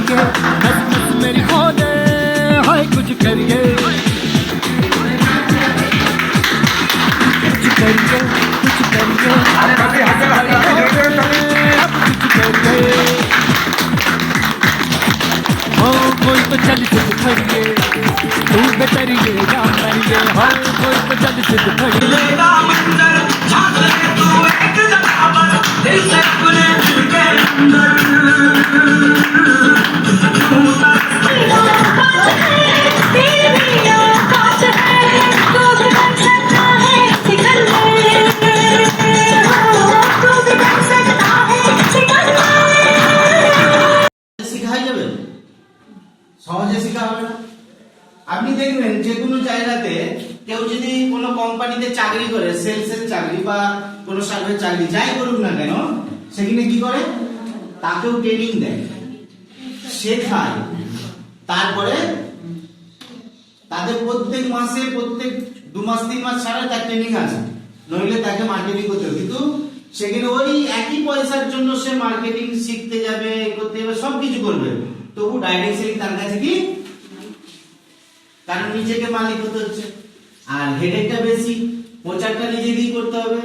करिए, नस नस मेरी खोले, हाय कुछ करिए, कुछ करिए, कुछ करिए, अब कुछ करिए। हो कोई तो चल सिद्ध खड़िए, तू बेतरिए या मरिए, हो कोई तो चल सिद्ध खड़िए। শিখাই যাবে, সহজে শেখা হবে না। আপনি দেখবেন যে কোনো জায়গাতে কেউ যদি কোনো কোম্পানিতে চাকরি করে, সেলসের চাকরি বা কোনো সার্ভের চাকরি যাই করুক না কেন, সেখানে কি করে, তাকেও ট্রেনিং দেয়, শেখায়। তারপরে তাদের প্রত্যেক মাসে, প্রত্যেক 2 মাস 3 মাস ছাড়া তার ট্রেনিং আছে, নইলে তাকে মার্কেটিং করতে হবে। কিন্তু সেখানে ওই একই পয়সার জন্য সে মার্কেটিং শিখতে যাবে, করতে যাবে, সবকিছু করবে, তবু ডাইরেক্ট সেলিং তার কাছে কি, কারণ নিজেকে মালিক হতে হচ্ছে, আর হেডেকটা বেশি, প্রচারটা নিজেকেই করতে হবে।